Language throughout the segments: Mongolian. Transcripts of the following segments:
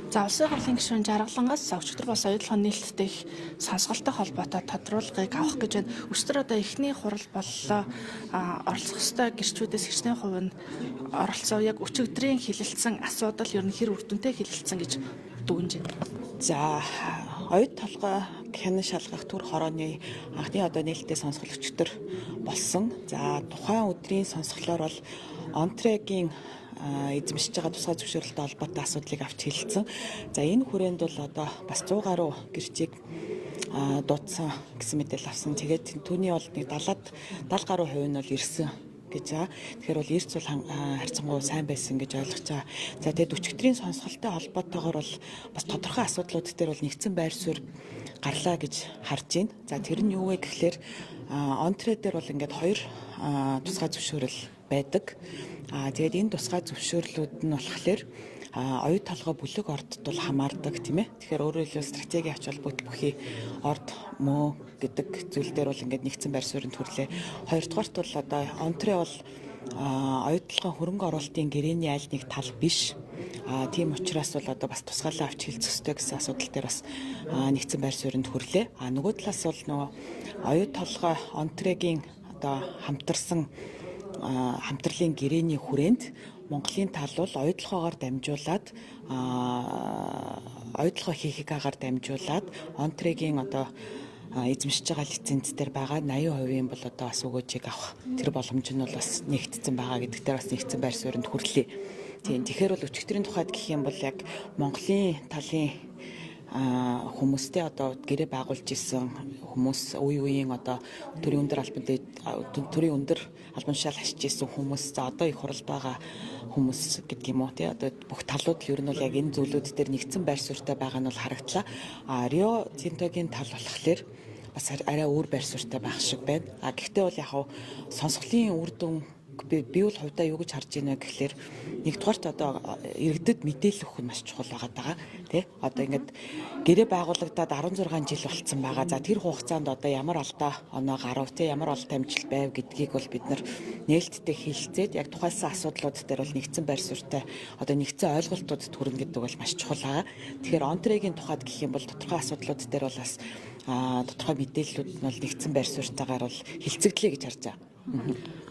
За улсын хурлын гишүүн Жаргалангаас өчигдөр бас оюутлын нийлэлтэй сонсголтой холбоотой тодруулгыг авах гэж байна. Өчигдөр одоо эхний хурал боллоо. Оролцох ёстой гэрчүүдээс хэчнээн хувь нь оролцоо. Яг өчигдрийн хилэлцсэн асуудал ер нь хэр үр дүнтэй хилэлцсэн гэж дүгнэж байна. За оюут толгой хянан шалгах төр хорооны анхны одоо нээлттэй сонсгол өчигдөр болсон. За тухайн өдрийн сонсголоор бол Онтрегийн эзэмшиж байгаа тусгай зөвшөөрлөлтөд холбоотой асуудлыг авч хэлэлцэн. За энэ хүрээнд бол одоо бас 100 гаруй гэрчийг дуудсан гэсэн мэдээлэл авсан. Тэгээд түүний бол нэг 70 гаруй хувь нь бол ирсэн гэж байгаа. Тэгэхээр бол эрс бол харьцангуй сайн байсан гэж ойлгож байгаа. За тэгээд өчигдрийн сонсголтой холбоотойгоор бол бас тодорхой асуудлууд дээр бол нэгдсэн байр суурь гарлаа гэж харж байна. За тэр нь юу вэ гэхлээр Онтре дээр бол ингээд 2 тусгай зөвшөөрөл байдаг. Тэгээд энэ тусгай зөвшөөрлүүд нь болохоор оюут толгой бүлэг ордод бол хамаардаг тийм ээ. Тэгэхээр өөрөөр хэлбэл стратеги авч холбогд бүхий орд мөө гэдэг зүйл дээр бол ингээд нэгдсэн байр суурьнд хүрлээ. Хоёрдугаарт бол одоо Онтре бол оюут толгой хөрөнгө оруулалтын гэрээний аль нэг тал биш. Тийм учраас бол одоо бас тусгаалаа авч хэлцэх ёстой гэсэн асуудал дээр бас нэгдсэн байр суурьнд хүрлээ. Нөгөө талаас бол нөгөө оюут толгой Онтрегийн одоо хамтралын гэрээний хүрээнд Монголын тал бол оюутлогоогоор дамжуулаад оюутлогоо хийхийг агаар дамжуулаад Онтрегийн одоо эзэмшиж байгаа лиценз дээр байгаа 80% бол одоо бас өгөөжийг авах тэр боломж нь бол бас нэгдсэн байгаа гэдэг дээр бас нэгдсэн байр суурьнд хүрлээ. Тийм тэгэхээр бол өчигдрийн тухайд гэх юм бол яг Монголын талын хүмүүстэй одоо гэрээ байгуулж исэн хүмүүс үеийн одоо төрийн өндөр албан тушаал хашиж исэн хүмүүс за одоо их хуралд байгаа хүмүүс гэдэг юм уу тий одоо бүх талууд л ер нь бол яг энэ зүйлүүд дээр нэгдсэн байр суурьтай байгаа нь бол харагдлаа. Рио Тинтогийн тал болохоор бас арай өөр байр суурьтай байх шиг байна. Гэхдээ бол яг сонсголын үр дүн би бол хувьдаа юу гэж харж байна гэхэлэр нэгдүгээрт одоо иргэдэд мэдээлэл өгөх нь маш чухал байгаа тий одоо ингээд гэрээ байгуулагдаад 16 жил болцсон байгаа. За тэр хугацаанд одоо ямар алдаа оноо гарав тий ямар олд амжилт байв гэдгийг бол бид нар нээлттэй хэлэлцээд яг тухайлсан асуудлууд дээр бол нэгдсэн байр суурьтай одоо нэгдсэн ойлголтуудад хүрнэ гэдэг бол маш чухал байгаа. Тэгэхээр Онтрегийн тухайд гэх юм бол тодорхой асуудлууд дээр бол бас тодорхой мэдээллүүд нь бол нэгдсэн байр суурьтайгаар бол хилцэгдлээ гэж харж байгаа.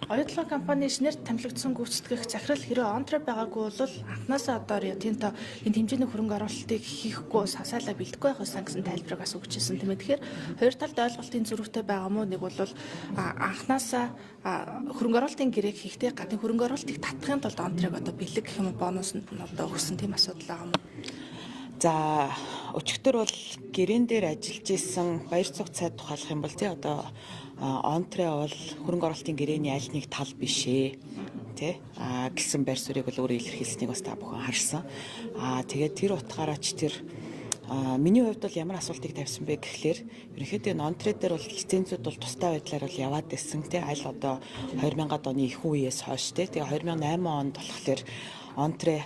Оюутлын компани шинээр томилогдсон гүйцэтгэх захирал хэрэв Онтре байгаагүй бол анхнаасаа одоо Тинто энэ хэмжээний хөрөнгө оруулалтыг хийхгүй сасаалаа бэлдэхгүй байх байсан гэсэн тайлбарыг бас өгч ирсэн тийм ээ. Тэгэхээр хоёр талд ойлголтын зөрүүтэй байгаа мó нэг бол анхнаасаа хөрөнгө оруулалтын гэрээг хийхдээ гадны хөрөнгө оруулалтыг татахын тулд Онтрeg одоо бэлэг гэх юм бонус нь одоо өгсөн тийм асуудал байгаа мó. За өчигдөр бол гэрээн дээр ажиллаж исэн баяр цог цайд тухайлах юм бол тий одоо Онтре бол хөрөнгө оруулалтын гэрээний аль нэг тал биш ээ тий гэсэн байр суурийг бол өөрөө илэрхийлсэнийг бас та бүхэн харсан. Тэгээд тэр утгаараа ч тэр миний хувьд бол ямар асуултыг тавьсан бэ гэхлээр ерөнхийдөө Онтре дээр бол лицензүүд бол тусдаа байдлаар бол яваад байсан тий аль одоо 2000-ад оны их үеэс хойш тий 2008 онд болохоор Онтре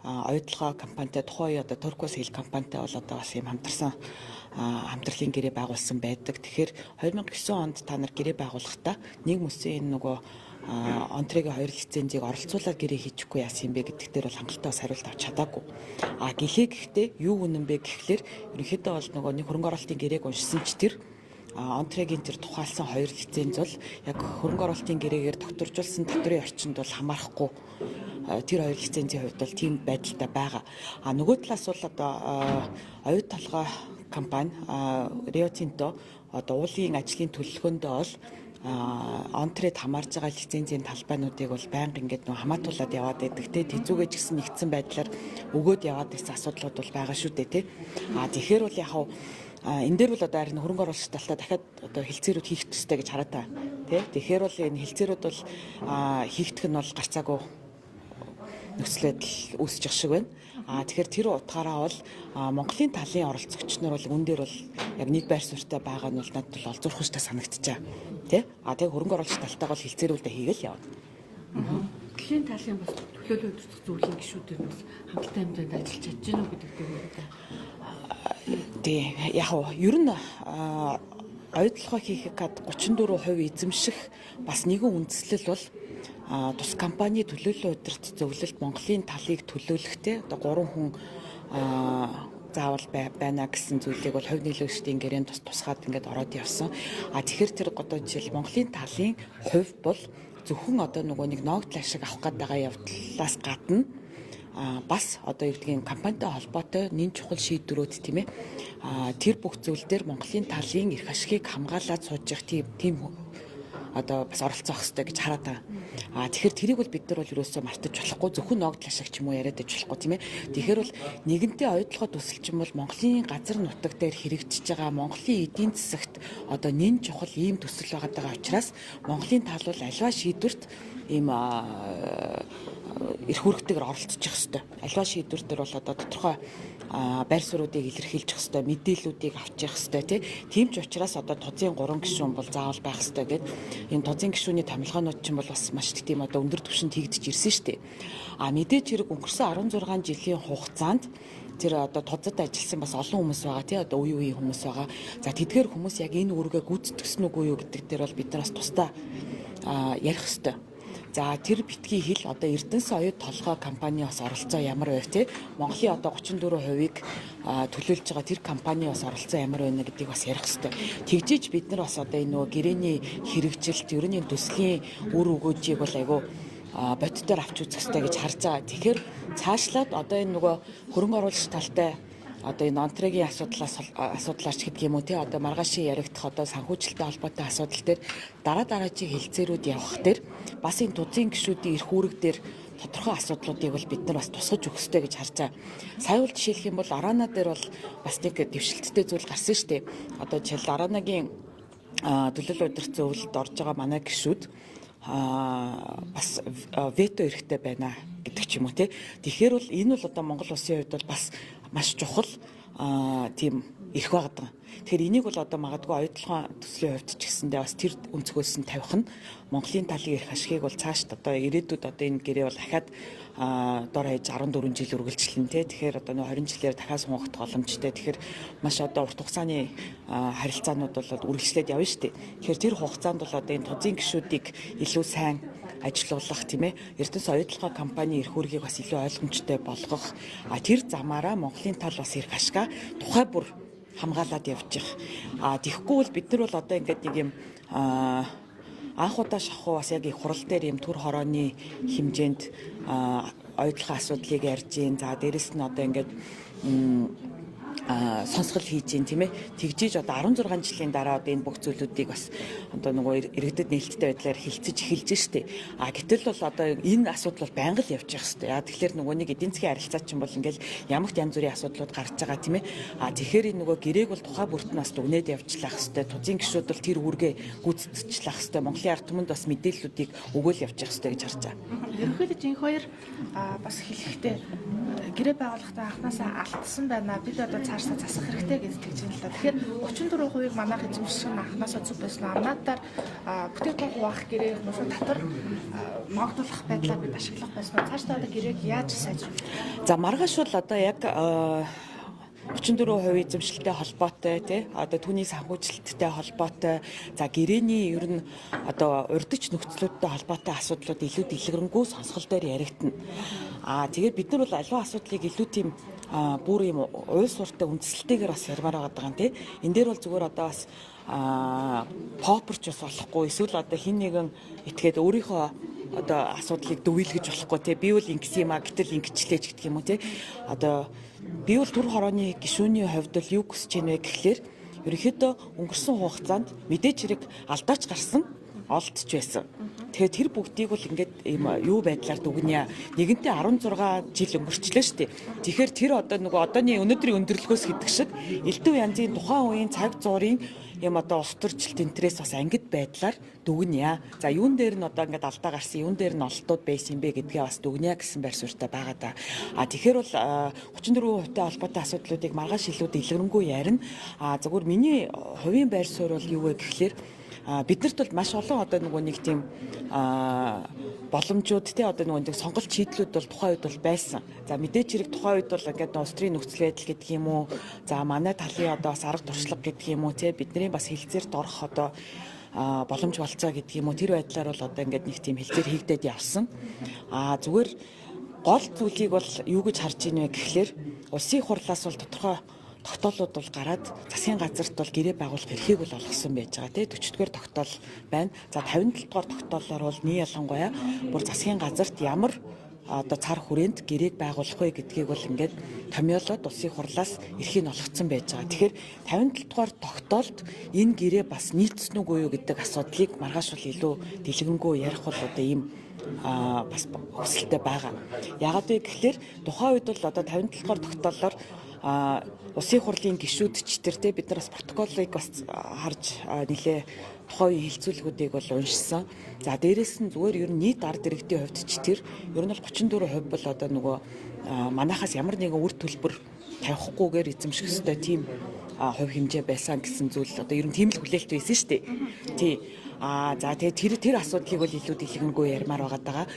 оюутлогоо компанитай тухайн одоо Turquoise Hill компанитай бол одоо бас юм хамтралын гэрээ байгуулсан байдаг. Тэгэхээр 2009 онд та нар гэрээ байгуулахдаа нэг мөсөн энэ нөгөө Онтрегийн 2 лицензийг оролцуулаад гэрээ хийчихгүй яасан юм бэ гэдэг дээр бол хангалттай бас хариулт авч чадаагүй. Гэхдээ юу үнэн бэ гэхлээр ерөнхийдөө бол нөгөө нэг хөрөнгө оруулалтын гэрээг уншсан ч тэр Онтрегийн тэр тухайлсан 2 лиценз бол яг хөрөнгө оруулалтын гэрээгээр докторжуулсан татврын орчинд бол хамаарахгүй тэр 2 лицензийн хувьд бол тийм байдалтай байгаа. Нөгөө талаас бол одоо оюут толгой компани Рио Тинто одоо уулын ажлын төлөвлөгөөндөө бол Онтред хамаарж байгаа лицензийн талбайнуудыг бол байнга ингээд нөө хамаатуулаад яваад байдаг те тэзүүгээ ч гэсэн нэгдсэн байдлаар өгөөд яваад ирсэн асуудлууд бол байгаа шүү дээ те. Тэгэхээр бол яг энэ дээр бол одоо харин хөрөнгө оруулалт талтаа дахиад одоо хэлцээрүүд хийх ёстой гэж хараад байгаа тий. Тэгэхээр бол энэ хэлцээрүүд бол хийгдэх нь бол гарцаагүй нөхцөл байдал үүсэж ах шиг байна. Тэгэхээр тэр утгаараа бол Монголын талын оролцогч нар бол үн дээр бол яг нэг байр суурьтай байгаа нь бол надад бол олзуурхуштай санагдчихаа тий. Тэгээ хөрөнгө оруулалт талтайгаа бол хэлцээрүүдээ хийгээл явна. Дэлхийн талын бас төлөөлөл үзүүлэх зөвлөлийн гишүүдээр бас хангалттай хэмжээнд ажиллаж чадж гэнэ үү гэдэг дээр тий яг ер нь оюутлогоо хийхэд 34% эзэмших бас нэгэн үндслэл бол тус компани төлөөллийн удирдах зөвлөлд Монголын талыг төлөөлөхтэй одоо 3 хүн заавал байна гэсэн зүйлийг бол хувь нийлүүлэгчдийн гэрээнд тусгаад ингээд ороод явсан. Тэгэхээр тэр одоо жишээл Монголын талын хувь бол зөвхөн одоо нөгөө нэг ногдол ашиг авах гээд байгаа явдлаас гадна бас одоо юу гэдгийг компанитай холбоотой нэн чухал шийдвэрүүд тийм ээ тэр бүх зүйл дээр Монголын талын эрх ашигыг хамгаалаад сууж явах тийм одоо бас оролцох хэрэгтэй гэж хараад байгаа. Тэгэхээр тэрийг бол бид нар бол ерөөсөө мартаж болохгүй зөвхөн ногдол ашиг ч юм уу яриад байж болохгүй тийм ээ. Тэгэхээр бол нэгэнтээ ойдлогоо төсөлч юм бол Монголын газар нутаг дээр хэрэгжиж байгаа Монголын эдийн засагт одоо нэн чухал ийм төсөл байгаа учраас Монголын тал бол альва шийдвэрт ийм эрх үүрэгтэйгээр оролцох хэрэгтэй. Альва шийдвэр дээр бол одоо тодорхой байр суурьуудыг илэрхийлж хэвээр мэдээллүүдийг авчих хэвээр тийм ч учраас одоо тузын 3 гишүүн бол заавал байх хэвээр гэдэг энэ тузын гишүүний томилгоонууд ч юм бол бас маш их тийм одоо өндөр түвшинд хийгдэж ирсэн шүү дээ. Мэдээж хэрэг өнгөрсөн 16 жилийн хугацаанд тэр одоо тузад ажилласан бас олон хүмүүс байгаа тий одоо үеийн хүмүүс байгаа. За тэдгээр хүмүүс яг энэ үүргээ гүйцэтгэсэн үгүй юу гэдэг дээр бол бид нараас тусдаа ярих хэвээр. За тэр битгий хэл одоо Эрдэнэс оюут толгой компани бас оролцоо ямар байв те Монголын одоо 34%-ийг төлөөлж байгаа тэр компани бас оролцоо ямар байна гэдгийг бас ярих хэрэгтэй. Тэгжиж бид нар бас одоо энэ нөгөө гэрээний хэрэгжилт ерөнхий төслийн үр өгөөжийг бол айгүй бодитоор авч үзэх хэрэгтэй гэж харж байгаа. Тэгэхээр цаашлаад одоо энэ нөгөө хөрөнгө оруулагч талтай одоо энэ онтрегийн асуудлаарч гэдэг юм уу тий одоо маргаашийн яригдах одоо санхүүжилттэй холбоотой асуудал дээр дараагийн хэлцээрүүд явах дээр бас энэ тузын гишүүдийн эрх үүрэг дээр тодорхой асуудлуудыг бол бид нар бас тусгаж өгөх ёстой гэж харж байгаа. Сая бол жишээлх юм бол Арана дээр бол бас нэг дэвшилттэй зүйл гарсан шүү дээ. Одоо жишээл Аранагийн төлөөлөл удирдсан өвлөлд орж байгаа манай гишүүд бас вето эрхтэй байна гэдэг ч юм уу тий. Тэгэхээр бол энэ бол одоо Монгол улсын хувьд бол бас маш чухал тийм эрх байгаа. Тэгэхээр энийг бол одоо магадгүй оюутлогын төслийн хувьд ч гэсэндээ бас тэр өнцгөөс нь тавих нь Монголын талын эрх ашигыг бол цаашд одоо ирээдүйд одоо энэ гэрээ бол дахиад дор хаяж 14 жил үргэлжлэн тий. Тэгэхээр одоо 20 жилээр дахиад сунгах боломжтой. Тэгэхээр маш одоо урт хугацааны харилцаанууд бол үргэлжлээд явна шүү дээ. Тэгэхээр тэр хугацаанд бол одоо энэ тузын гишүүдийг илүү сайн ажилуулах тийм ээ Эрдэнэс оюутлогын компани эрх үүргийг бас илүү ойлгомжтой болгох тэр замаараа Монголын тал бас эрх ашгаа тухай бүр хамгаалаад явж байгаа. Тэгэхгүй бол бид нар бол одоо ингээд нэг юм анх удаа шахуу бас яг их хурал дээр юм төр хорооны хэмжээнд оюутлогын асуудлыг ярьж гин. За дээрэс нь одоо ингээд сонсгол хийж гин тийм ээ. Тэгжиж одоо 16 жилийн дараа одоо энэ бүх зүйлүүдийг бас одоо нөгөө иргэдэд нээлттэй байдлаар хилцэж эхэлж штэ. Гэтэл бол одоо энэ асуудал бол байнга л явж явах хэвээр. Тэгэхээр нөгөө нэг эдийн засгийн харилцаа чинь бол ингээл ямагт янз бүрийн асуудлууд гарч байгаа тийм ээ. Тэгэхээр энэ нөгөө гэрээг бол тухай бүрт нас дүгнээд явжлах хэвээр. Тузын гишүүд бол тэр үүргээ гүйцэтгчлэх хэвээр. Монголын ард түмэнд бас мэдээллүүдийг өгөөл явж явах хэвээр гэж харж байгаа. Ерөнхийдөө энэ хоёр бас хэлэхдээ гэрээ байгуулахдаа анханасаа алдсан байна. Бид одоо цаашдаа засах хэрэгтэй гэж тэгж байна л да. Тэгэхээр 34%-ийг манайх эзэмших нь анханасаа зүг байсан. Амнаадаар бүтээгдэхүүн хуваах гэрээ хүмүүс татвар ногдуулах байдлаар бид ашиглах байсан. Цаашдаа одоо гэрээг яаж сайжруулах? За маргааш бол одоо яг 34% эзэмшилтэй холбоотой тий одоо түүний санхүүжилттэй холбоотой за гэрээний ер нь одоо урдч нөхцлүүдтэй холбоотой асуудлууд илүү дэлгэрэнгүй сонсгол дээр яригдана. Тэгээд бид нар бол аливаа асуудлыг илүү тийм бүр юм уул суртаа үндсэлтэйгээр бас ярмаар байгаа юм тий. Энэ дээр бол зүгээр одоо бас попперч бас болохгүй эсвэл одоо хин нэгэн итгээд өөрийнхөө одоо асуудлыг дүгийлгэж болохгүй тий. Би бол ингэсэн юм гэтэл ингэчлээч гэдэг юм уу тий. Одоо би бол төр хорооны гишүүний хувьд бол юу хүсэж байна вэ гэхлээр ерөнхийдөө өнгөрсөн хугацаанд мэдээж хэрэг алдаач гарсан олдж байсан. Тэгэхээр тэр бүгдийг бол ингээд юм юу байдлаар дүгнэе. Нэгэнтээ 16 жил өнгөрчлөө шүү дээ. Тэгэхээр тэр одоо нөгөө одооний өнөөдрийн өндөрлгөөс гэдэг шиг элдв янзын тухайн үеийн цаг зуурын юм одоо улс төрчлөлт интерес бас ангид байдлаар дүгнэе. За юун дээр нь одоо ингээд алдаа гарсан, юун дээр нь ололтууд байсан юм бэ гэдгээ бас дүгнэе гэсэн байр суурьтай байгаа да. Тэгэхээр бол 34% холбоотой асуудлуудыг маргааш илүү дэлгэрэнгүй ярина. Зөвхөн миний хувийн байр суурь бол юу вэ гэхлээр биднэрт бол маш олон одоо нөгөө нэг тийм боломжууд те одоо нөгөө нэг сонголт шийдлүүд бол тухайн үед бол байсан. За мэдээч хэрэг тухайн үед бол ингээд улс төрийн нөхцөл байдал гэдэг юм уу. За манай талын одоо бас арга туршлага гэдэг юм уу те бидний бас хэлцээрт орох одоо боломж болцоо гэдэг юм уу. Тэр байдлаар бол одоо ингээд нэг тийм хэлцээр хийгдээд явсан. Зүгээр гол зүйлийг бол юу гэж харж ийнэ вэ гэхлээр улсын хурлаас бол тодорхой тогтоолууд бол гараад засгийн газарт бол гэрээ байгуулах эрхийг бол олгосон байж байгаа тий 40-р тогтоол байна. За 57-р тогтоолоор бол нэг ялангуяа бүр засгийн газарт ямар одоо цар хүрээнд гэрээг байгуулах вэ гэдгийг бол ингээд томьёолоод улсын хурлаас эрхийг олгоцсон байж байгаа. Тэгэхээр 57-р тогтоолд энэ гэрээ бас нийцсэн үгүй юу гэдэг асуудлыг маргааш бол илүү дэлгэрэнгүй ярих бол одоо ийм бас хүсэлтэй байгаа. Яагаад вэ гэхлээр тухайн үед бол одоо 57-р тогтоолоор улсын хурлын гишүүдчдэр те бид нар бас протоколыг бас харж нэлээ тухайн үеийн хэлцүүлгүүдийг бол уншсан. За дээрэс нь зүгээр ер нь нийт ард иргэдийн хувьд ч тэр ер нь бол 34% бол одоо нөгөө манайхаас ямар нэгэн үр төлбөр тавихгүйгээр эзэмших ёстой тийм хувь хэмжээ байсан гэсэн зүйл одоо ер нь тийм л хүлээлт байсан шүү дээ. Тий. За тэгээд тэр асуудлыг бол илүү дэлгэрэнгүй ярмаар байгаа.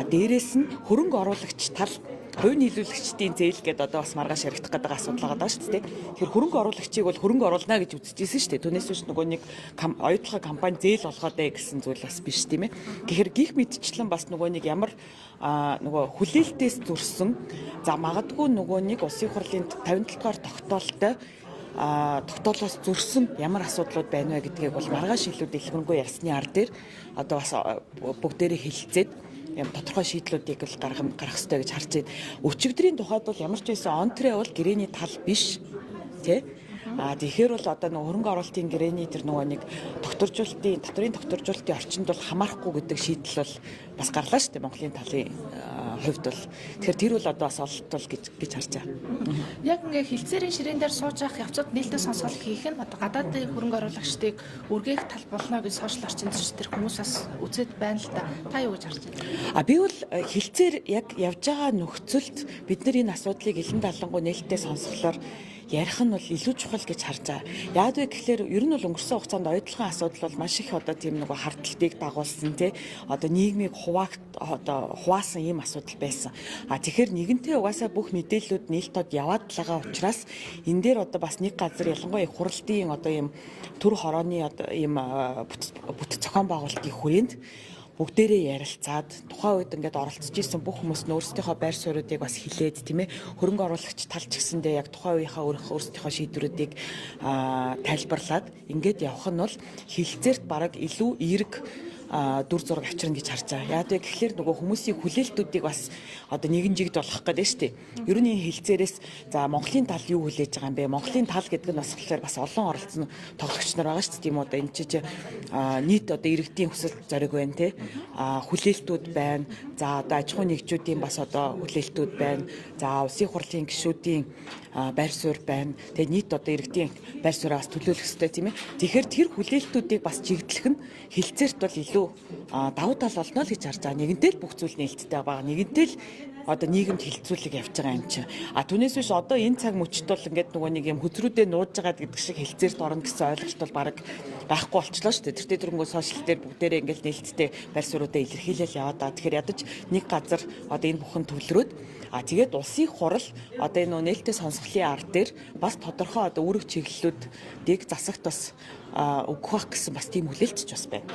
Дээрэс нь хөрөнгө оруулагч тал хувь нийлүүлэгчдийн зээл гэдэг одоо бас маргааш яригдах гэдэг асуудал байгаа шүү дээ. Тэгэхээр хөрөнгө оруулагчийг бол хөрөнгө оруулна гэж үзчихсэн шүү дээ. Түүнээс биш нөгөө нэг оюутлага компани зээл олгоод бай гэсэн зүйл бас биш тийм ээ. Тэгэхээр гих мэдчлэн бас нөгөө нэг ямар нөгөө хүлээлтээс зурсан за магадгүй нөгөө нэг улсын хурлын 57-р тогтоолтой тогтоолоос зурсан ямар асуудлууд байна вэ гэдгийг бол маргааш илүү дэлгэрэнгүй ярьсны ар дээр одоо бас бүгдээрээ хэлэлцээд тодорхой шийдлүүдийг л гаргах хэрэгтэй гэж харж байна. Өчигдрийн тухайд бол ямар ч байсан онтрэ бол гэрээний тал биш тий. Тэгэхээр бол одоо нөгөө хөрөнгө оруулалтын гэрээний тэр нөгөө нэг доторын докторжуулалтын орчинд бол хамаарахгүй гэдэг шийдэл бол бас гарлаа шүү дээ Монголын талын хувьд бол. Тэгэхээр тэр бол одоо бас ололтол гэж харж байгаа. Яг ингээ хилцээрийн ширээн дээр сууж явах явцад нээлттэй сонсголт хийх нь одоо гадаадын хөрөнгө оруулагчдыг үргээх тал болно гэж сошиал орчинд тэр хүмүүс бас үзээд байна л да. Та юу гэж харж байна? Би бол хилцээр яг явж байгаа нөхцөлд бид нар энэ асуудлыг элен далангуй нээлттэй сонсголоор ярих нь бол илүү чухал гэж харж байгаа. Яагаад вэ гэхээр ер нь бол өнгөрсөн хугацаанд оюутлогын асуудал бол маш их одоо тийм нэг хардталтыг дагуулсан тий одоо нийгмийг хуваасан ийм асуудал байсан. Тэгэхээр нэгэнтээ угаасаа бүх мэдээллүүд нээлтод яваад л байгаа учраас энэ дээр одоо бас нэг газар ялангуяа их хуралдын одоо ийм төр хорооны одоо ийм бүтэц зохион байгуулалтын хүрээнд бүгдээрээ ярилцаад тухайн үед ингээд оролцож исэн бүх хүмүүс нь өөрсдийнхөө байр суурьуудыг бас хилээд тийм ээ хөрөнгө оруулагч талч гэсэндээ яг тухайн үеийнхаа өөрсдийнхөө шийдвэрүүдийг тайлбарлаад ингээд явах нь бол хилцээрт бараг илүү эерэг дүр зураг авчирна гэж харж байгаа. Яагаад вэ гэхээр нөгөө хүмүүсийн хүлээлтүүдийг бас одоо нэгэн жигд болгох гэдэг нь шүү дээ. Ер нь энэ хилцээрээс за Монголын тал юу хүлээж байгаа юм бэ? Монголын тал гэдэг нь бас болохоор бас олон оролцсон тоглогч нар байгаа шүү дээ. Тийм одоо энэ чинь нийт одоо иргэдийн хүсэл зориг байна те. Хүлээлтүүд байна. За одоо аж ахуйн нэгжүүдийн бас одоо хүлээлтүүд байна. За улсын хурлын гишүүдийн байр суурь байна. Тэгээ нийт одоо иргэдийн байр сууриас төлөөлөх хэрэгтэй тийм ээ. Тэгэхээр тэр хүлээлтүүдийг бас чигдлэх нь хилцээрт бол илүү давуу тал олно л гэж харж байгаа. Нэгэнтэй л бүх зүйл нээлттэй байгаа. Нэгэнтэй л одоо нийгэмд хилцүүлэг явж байгаа юм чинь. Түүнээс биш одоо энэ цаг мөчид бол ингээд нөгөө нэг юм хөзрүүдээ нууж байгаа гэдэг шиг хилцээрт орно гэсэн ойлголт бол баг байхгүй болчлоо шүү дээ. Тэр дөрөнгөө сошиал дээр бүгдээрээ ингээд нээлттэй байр суурьудаа илэрхийлэл яваад байгаа. Тэгэхээр ядаж нэг газар одоо энэ бүхэн төвлөрөөд тэгээд улсын хурал одоо энэ нээлттэй сонсголын ард дээр бас тодорхой одоо үүрэг чиглэлүүдийг засагт бас өгөх гэсэн бас тийм хүлээлтч бас байна.